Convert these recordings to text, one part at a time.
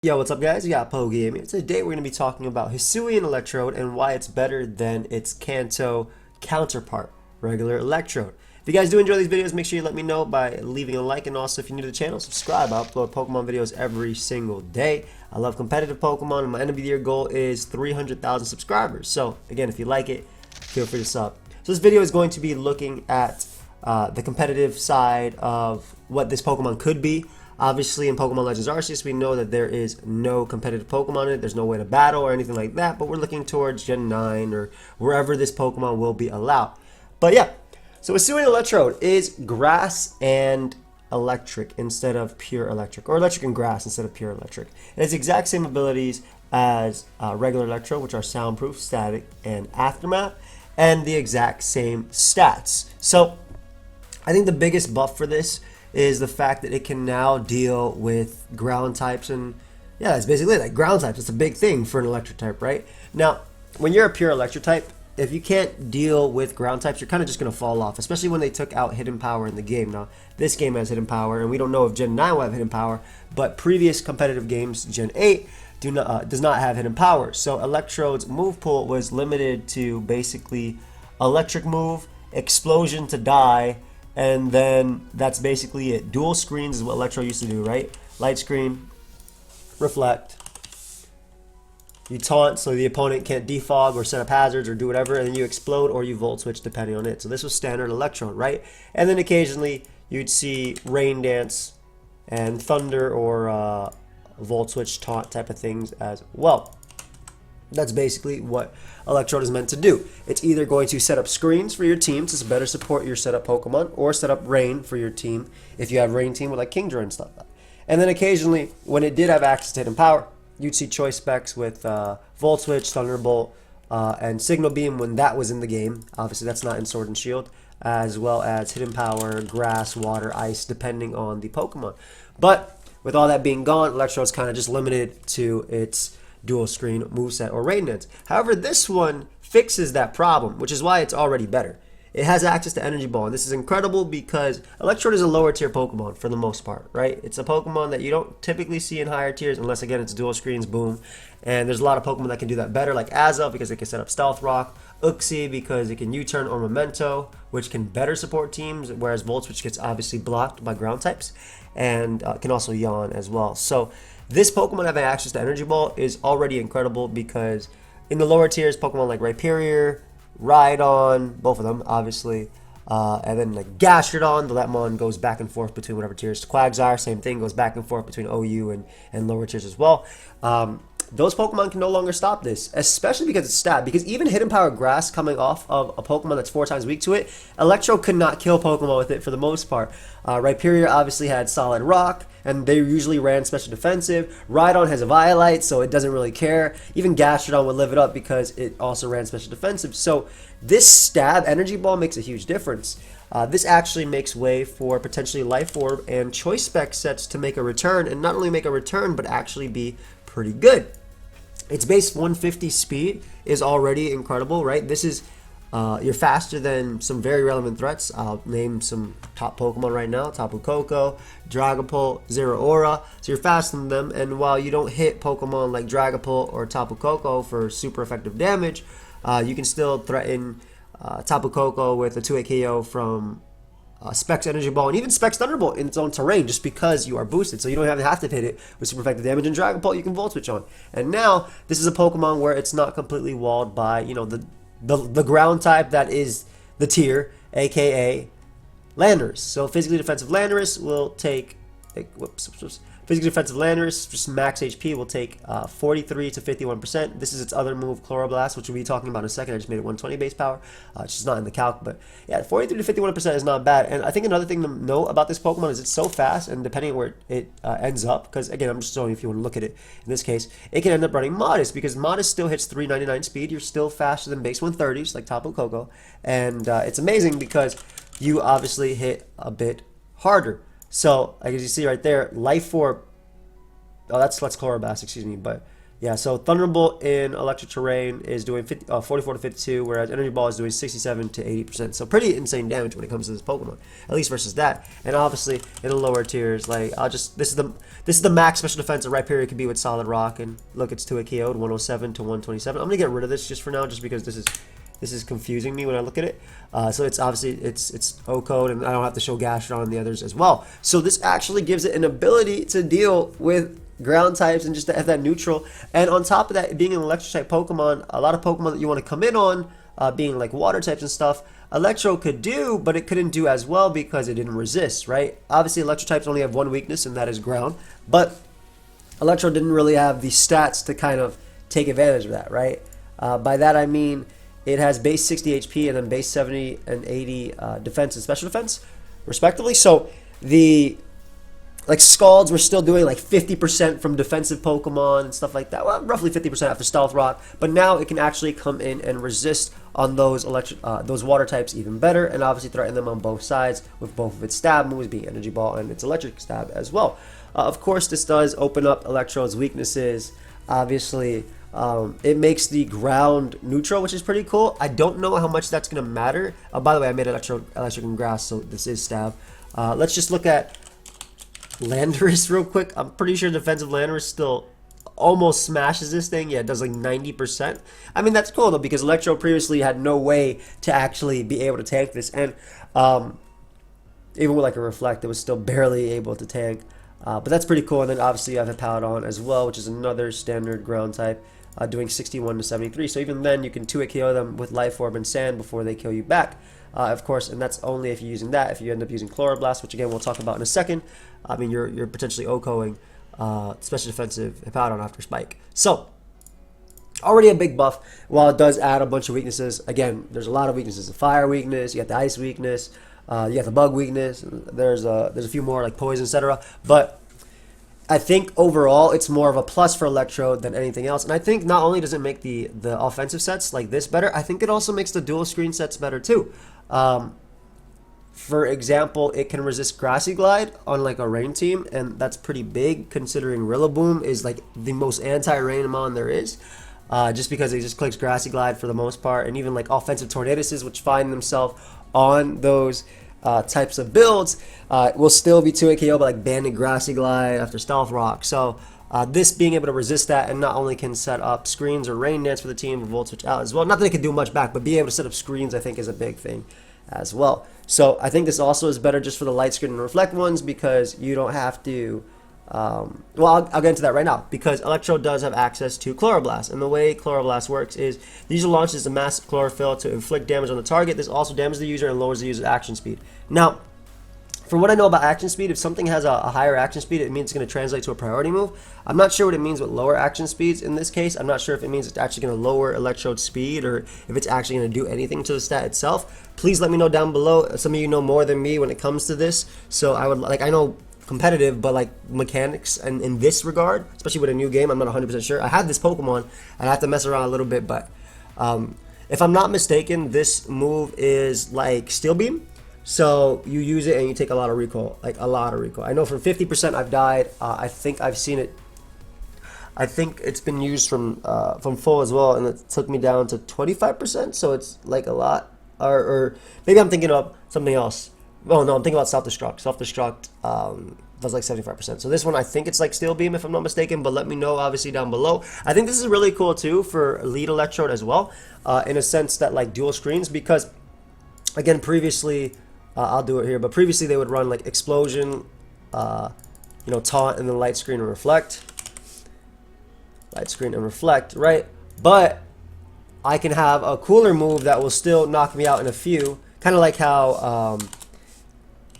Yo, what's up guys? You got pokeaimMD. Today we're going to be talking about Hisuian Electrode and why it's better than its Kanto counterpart, regular Electrode. If you guys do enjoy these videos, make sure you let me know by leaving a like, and also if you're new to the channel, subscribe. I upload Pokemon videos every single day. I love competitive Pokemon, and my end of the year goal is 300,000 subscribers. So again, if you like it, feel free to sub. So this video is going to be looking at the competitive side of what this Pokemon could be. Obviously, in Pokemon Legends Arceus, we know that there is no competitive Pokemon in it. There's no way to battle or anything like that, but we're looking towards Gen 9 or wherever this Pokemon will be allowed. But yeah, so Hisuian Electrode is grass and electric instead of pure electric, or electric and grass instead of pure electric. It has the exact same abilities as regular Electrode, which are soundproof, static, and aftermath, and the exact same stats. So I think the biggest buff for this is the fact that it can now deal with ground types, and yeah, that's basically it. Like ground types, it's a big thing for an electric type, right? Now, when you're a pure electric type, if you can't deal with ground types, you're kind of just going to fall off, especially when they took out hidden power in the game. Now, this game has hidden power, and we don't know if Gen 9 will have hidden power, but previous competitive games, Gen 8, does not have hidden power. So Electrode's move pool was limited to basically electric move, explosion to die, and then that's basically it. Dual screens is what Electrode used to do, right? Light screen, reflect. You taunt so the opponent can't defog or set up hazards or do whatever, and then you explode or you volt switch depending on it. So this was standard Electrode, right? And then occasionally you'd see rain dance and thunder or volt switch taunt type of things as well. That's basically what Electrode is meant to do. It's either going to set up screens for your team to better support your setup Pokemon, or set up rain for your team if you have rain team with like Kingdra and stuff like that. And then occasionally, when it did have access to hidden power, you'd see choice specs with Volt Switch, Thunderbolt, and Signal Beam when that was in the game. Obviously, that's not in Sword and Shield, as well as hidden power, grass, water, ice, depending on the Pokemon. But with all that being gone, Electrode's kind of just limited to its dual screen moveset or rain dance. However, this one fixes that problem, which is why it's already better. It has access to Energy Ball, and this is incredible because Electrode is a lower tier Pokemon for the most part, right? It's a Pokemon that you don't typically see in higher tiers unless, again, it's dual screens, boom. And there's a lot of Pokemon that can do that better, like Azel because it can set up Stealth Rock, Uxie because it can U-turn or Memento, which can better support teams, whereas Volt Switch gets obviously blocked by ground types, and can also yawn as well. So this Pokemon having access to Energy Ball is already incredible because in the lower tiers, Pokemon like Rhyperior, Rhydon, both of them, obviously, and then like Gastrodon, the Latmon goes back and forth between whatever tiers. Quagsire, same thing, goes back and forth between OU and lower tiers as well. Those Pokemon can no longer stop this, especially because it's stat. Because even Hidden Power Grass coming off of a Pokemon that's 4 times weak to it, Electrode could not kill Pokemon with it for the most part. Rhyperior obviously had Solid Rock, and they usually ran special defensive. Rhydon has a Violite, so it doesn't really care. Even Gastrodon would live it up because it also ran special defensive. So this stab Energy Ball makes a huge difference. This actually makes way for potentially Life Orb and Choice Spec sets to make a return, and not only make a return, but actually be pretty good. Its base 150 speed is already incredible, right? This is, you're faster than some very relevant threats. I'll name some top Pokemon right now: Tapu Koko, Dragapult, Zeraora. So you're faster than them, and while you don't hit Pokemon like Dragapult or Tapu Koko for super effective damage, you can still threaten Tapu Koko with a 2-hit KO from Specs Energy Ball, and even Specs Thunderbolt in its own terrain, just because you are boosted. So you don't have to hit it with super effective damage. And Dragapult you can Volt Switch on. And now this is a Pokemon where it's not completely walled by, you know, the ground type that is the tier, aka Landorus. So physically defensive Landorus will take, physically defensive Landorus, just max HP, will take 43 to 51%. This is its other move, Chloroblast, which we'll be talking about in a second. I just made it 120 base power, which is not in the calc, but yeah, 43 to 51% is not bad. And I think another thing to note about this Pokemon is it's so fast, and depending on where it ends up, because again, I'm just showing you if you want to look at it, in this case, it can end up running Modest, because Modest still hits 399 speed. You're still faster than base 130s, like Tapu Koko, and it's amazing because you obviously hit a bit harder. So, like as you see right there, Life Orb, oh, that's Chloroblast, excuse me, but Yeah, so Thunderbolt in Electric Terrain is doing 44 to 52, whereas Energy Ball is doing 67 to 80%. So pretty insane damage when it comes to this Pokemon, at least versus that. And obviously in the lower tiers, like this is the max special defense a right period could be with Solid Rock. And look, it's 2-hit KO'd, 107 to 127. I'm gonna get rid of this just for now, just because this is confusing me when I look at it. So it's obviously it's O-code, and I don't have to show Gastron and the others as well. So this actually gives it an ability to deal with ground types and just to have that neutral. And on top of that, being an electric type Pokemon, a lot of Pokemon that you want to come in on, being like water types and stuff, Electro could do, but it couldn't do as well because it didn't resist, right? Obviously, electric types only have one weakness, and that is ground. But Electro didn't really have the stats to kind of take advantage of that, right? By that I mean it has base 60 HP and then base 70 and 80 defense and special defense, respectively. So the Scalds were still doing like 50% from defensive Pokemon and stuff like that. Well, roughly 50% after Stealth Rock. But now it can actually come in and resist on those those water types even better, and obviously threaten them on both sides with both of its stab moves, being Energy Ball and its Electric Stab as well. Of course, this does open up Electrode's weaknesses. Obviously, it makes the ground neutral, which is pretty cool. I don't know how much that's going to matter. By the way, I made Electric and Grass, so this is stab. Let's just look at Landorus real quick. I'm pretty sure defensive Landorus still almost smashes this thing. Yeah, it does like 90%. I mean, that's cool though, because Electro previously had no way to actually be able to tank this, and even with like a Reflect, it was still barely able to tank. But that's pretty cool. And then obviously you have a Paladon as well, which is another standard ground type, doing 61 to 73. So even then you can 2-hit KO them with Life Orb and Sand before they kill you back. Of course, and that's only if you're using that. If you end up using Chloroblast, which again we'll talk about in a second, I mean you're potentially OHKOing special defensive Hippowdon after Spike. So already a big buff. While it does add a bunch of weaknesses, again there's a lot of weaknesses. The fire weakness, you got the ice weakness, you got the bug weakness. There's a few more like poison, etc. But I think overall it's more of a plus for Electrode than anything else. And I think not only does it make the offensive sets like this better, I think it also makes the dual screen sets better too. For example, it can resist Grassy Glide on like a rain team, and that's pretty big considering Rillaboom is like the most anti-rain Mon there is. Just because it just clicks Grassy Glide for the most part, and even like offensive Tornadoes, which find themselves on those types of builds, will still be 2-hit KO by like Banded Grassy Glide after Stealth Rock. So this being able to resist that, and not only can set up screens or Rain Dance for the team, Volt Switch out as well. Not that it can do much back, but being able to set up screens I think is a big thing as well. So I think this also is better just for the light screen and reflect ones, because you don't have to well, I'll get into that right now, because Electrode does have access to Chloroblast, and the way Chloroblast works is the user launches a massive chlorophyll to inflict damage on the target. This also damages the user and lowers the user's action speed. Now, from what I know about action speed, if something has a higher action speed, it means it's going to translate to a priority move. I'm not sure what it means with lower action speeds in this case. I'm not sure if it means it's actually going to lower Electrode's speed, or if it's actually going to do anything to the stat itself. Please let me know down below. Some of you know more than me when it comes to this, so I would like, I know competitive, but like mechanics and in this regard, especially with a new game, I'm not 100% sure. I had this Pokemon and I have to mess around a little bit, but if I'm not mistaken, this move is like Steel Beam. So you use it and you take a lot of recoil, like a lot of recoil. I know from 50% I've died. I think I've seen it. I think it's been used from full as well, and it took me down to 25%. So it's like a lot, or maybe I'm thinking of something else. Oh no, I'm thinking about Self-Destruct. Self-Destruct was like 75%. So this one, I think it's like Steel Beam if I'm not mistaken, but let me know obviously down below. I think this is really cool too for Lead Electrode as well, in a sense that like dual screens, because again previously, I'll do it here, but previously they would run like Explosion, you know, Taunt, and then Light Screen and Reflect. Light Screen and Reflect, right? But I can have a cooler move that will still knock me out in a few, kind of like how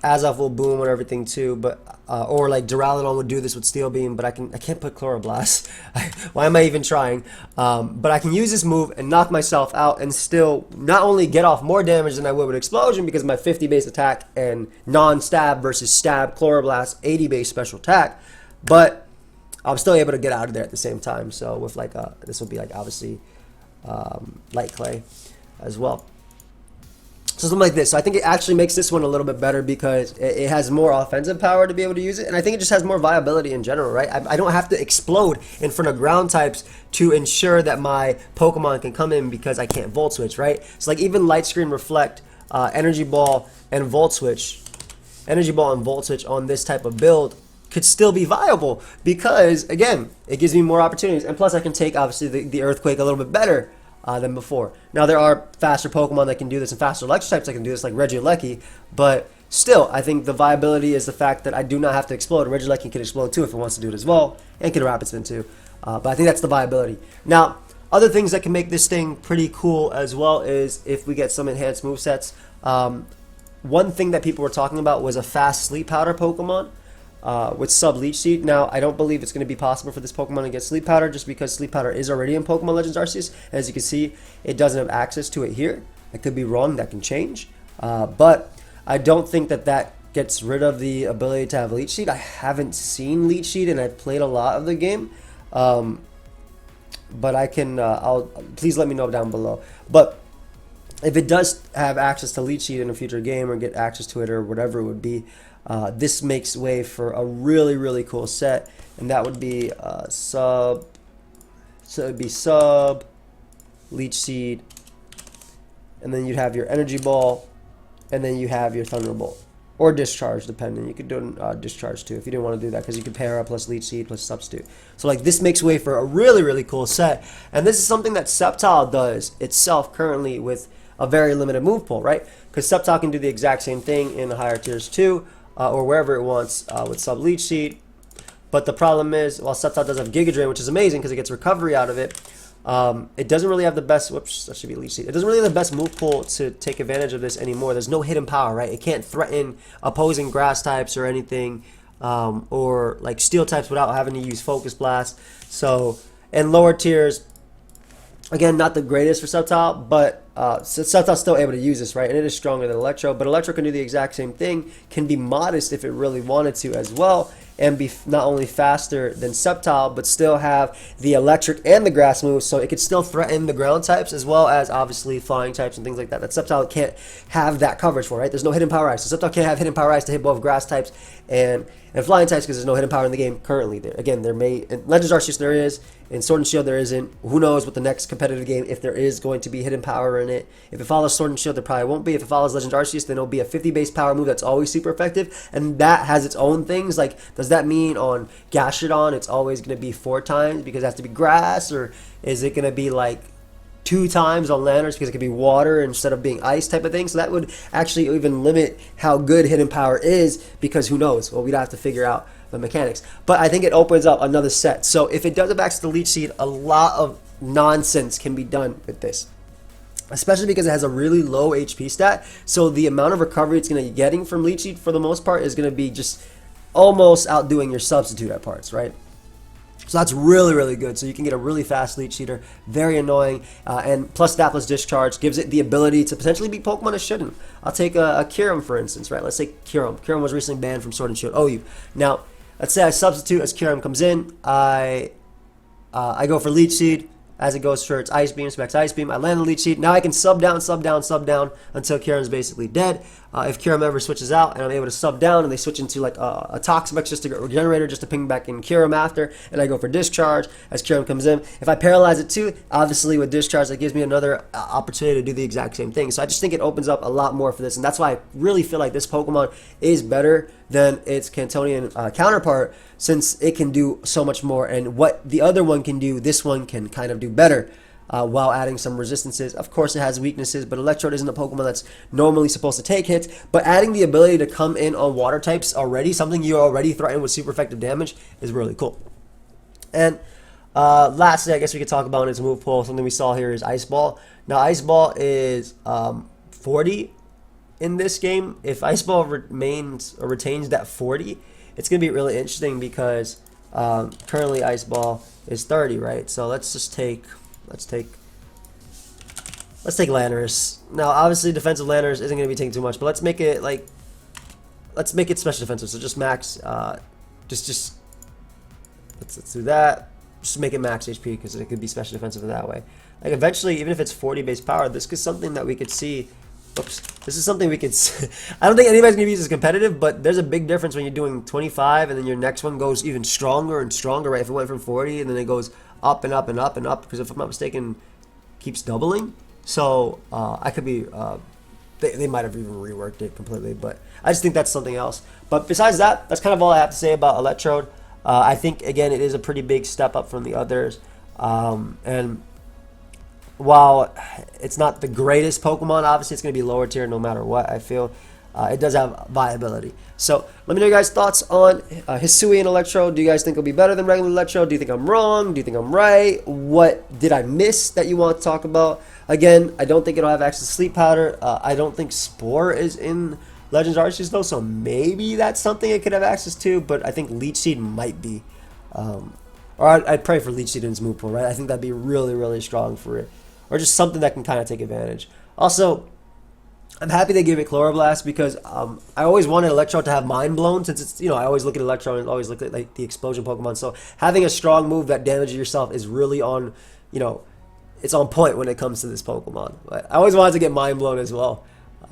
Azoth will boom and everything too, but or like Duraludon would do this with Steel Beam, but I can't put Chloroblast. Why am I even trying? But I can use this move and knock myself out and still not only get off more damage than I would with Explosion, because my 50 base attack and non-stab versus stab Chloroblast 80 base special attack, but I'm still able to get out of there at the same time. So with like this will be like obviously Light Clay as well. So something like this. So I think it actually makes this one a little bit better because it has more offensive power to be able to use it. And I think it just has more viability in general, right? I don't have to explode in front of ground types to ensure that my Pokemon can come in because I can't Volt Switch, right? So like even Light Screen Reflect, Energy Ball, and Volt Switch, on this type of build could still be viable because, again, it gives me more opportunities. And plus I can take, obviously, the Earthquake a little bit better than before. Now there are faster Pokemon that can do this and faster electric types that can do this, like Regieleki, but still I think the viability is the fact that I do not have to explode. Regieleki can explode too if it wants to do it as well, and can Rapid Spin too, but I think that's the viability. Now other things that can make this thing pretty cool as well is if we get some enhanced movesets. One thing that people were talking about was a fast Sleep Powder Pokemon with sub Leech Seed. Now, I don't believe it's going to be possible for this Pokemon to get Sleep Powder just because Sleep Powder is already in Pokemon Legends Arceus. As you can see, it doesn't have access to it here. I could be wrong. That can change. But I don't think that gets rid of the ability to have Leech Seed. I haven't seen Leech Seed, and I've played a lot of the game. But I can, please let me know down below. But if it does have access to Leech Seed in a future game or get access to it or whatever it would be, this makes way for a really, really cool set, and that would be sub. So it would be sub, Leech Seed, and then you'd have your Energy Ball, and then you have your Thunderbolt or Discharge, depending. You could do Discharge too if you didn't want to do that, because you could pair up plus Leech Seed plus Substitute. So like this makes way for a really, really cool set, and this is something that Sceptile does itself currently with a very limited move pool, right? Because Sceptile can do the exact same thing in the higher tiers too. Or wherever it wants with sub Leech Seed. But the problem is, while Sceptile does have Giga Drain, which is amazing because it gets recovery out of it, it doesn't really have the best, whoops, that should be Leech Seed. It doesn't really have the best move pool to take advantage of this anymore. There's no hidden power, right? It can't threaten opposing grass types or anything, or like steel types without having to use Focus Blast. So, in lower tiers, again, not the greatest for Sceptile, but Sceptile's still able to use this, right? And it is stronger than Electro, but Electro can do the exact same thing, can be modest if it really wanted to as well, and be not only faster than Sceptile, but still have the electric and the grass moves, so it could still threaten the ground types as well as obviously flying types and things like that. That Sceptile can't have that coverage for, right? There's no hidden power ice. So Sceptile can't have hidden power ice to hit both grass types and flying types because there's no hidden power in the game currently. There again, there may in Legends Arceus there is, in Sword and Shield there isn't. Who knows what the next competitive game, if there is going to be hidden power in it. If it follows Sword and Shield, there probably won't be. If it follows Legends Arceus, then it'll be a 50 base power move that's always super effective, and that has its own things. Like, does that mean on Gastrodon it's always going to be 4 times because it has to be grass, or is it going to be like 2 times on Landers because it could be water instead of being ice type of thing? So that would actually even limit how good hidden power is, because who knows? Well, we'd have to figure out the mechanics. But I think it opens up another set. So if it does have access to Leech Seed, a lot of nonsense can be done with this, especially because it has a really low HP stat. So the amount of recovery it's going to be getting from Leech Seed for the most part is going to be just almost outdoing your Substitute at parts, right? So that's really, really good. So you can get a really fast Leech Seeder, very annoying, and plus that plus Discharge gives it the ability to potentially beat Pokemon it shouldn't. I'll take a Kyurem, for instance, right? Let's say Kyurem. Kyurem was recently banned from Sword and Shield OU. Now, let's say I substitute as Kyurem comes in. I go for Leech Seed. As it goes for its Ice Beam, specs Ice Beam, I land the Leech Seed. Now I can sub down until Kyurem's basically dead. If Kyurem ever switches out and I'm able to sub down and they switch into like a Toxapex just to get Regenerator just to ping back in Kyurem after, and I go for Discharge as Kyurem comes in. If I paralyze it too, obviously with Discharge that gives me another opportunity to do the exact same thing. So I just think it opens up a lot more for this, and that's why I really feel like this Pokemon is better than its Cantonian counterpart, since it can do so much more, and what the other one can do, this one can kind of do better. While adding some resistances. Of course it has weaknesses, but Electrode isn't a Pokemon that's normally supposed to take hits, but adding the ability to come in on water types already, something you already threaten with super effective damage, is really cool. And lastly, I guess we could talk about its move pool. Something we saw here is Ice Ball. Now Ice Ball is 40 in this game. If Ice Ball remains or retains that 40, it's going to be really interesting because currently Ice Ball is 30, right? So let's take Landorus. Now, obviously, defensive Landorus isn't going to be taking too much, but let's make it special defensive. So just max, let's do that. Just make it max HP because it could be special defensive in that way. Like eventually, even if it's 40 base power, this is something that we could see Oops. This is something we could. I don't think anybody's gonna use as competitive, but there's a big difference when you're doing 25 and then your next one goes even stronger and stronger, right? If it went from 40 and then it goes up and up and up and up, because if I'm not mistaken, keeps doubling. So I could be. They might have even reworked it completely, but I just think that's something else. But besides that, that's kind of all I have to say about Electrode. I think again it is a pretty big step up from the others, and while it's not the greatest Pokemon, obviously it's going to be lower tier no matter what. I feel it does have viability. So let me know your guys' thoughts on Hisuian Electrode. Do you guys think it'll be better than regular Electrode? Do you think I'm wrong? Do you think I'm right? What did I miss that you want to talk about? Again, I don't think it'll have access to Sleep Powder. I don't think Spore is in Legends Arceus though, so maybe that's something it could have access to, but I think Leech Seed might be. Or I'd pray for Leech Seed in its move pool, right? I think that'd be really, really strong for it. Or just something that can kind of take advantage. Also, I'm happy they gave it Chloroblast because I always wanted Electrode to have Mind Blown, since it's, I always look at Electrode and always look at like the explosion Pokemon. So having a strong move that damages yourself is really on, it's on point when it comes to this Pokemon. But I always wanted to get Mind Blown as well,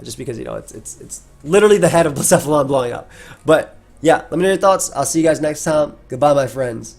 just because it's literally the head of Blacephalon blowing up. But yeah, let me know your thoughts. I'll see you guys next time. Goodbye, my friends.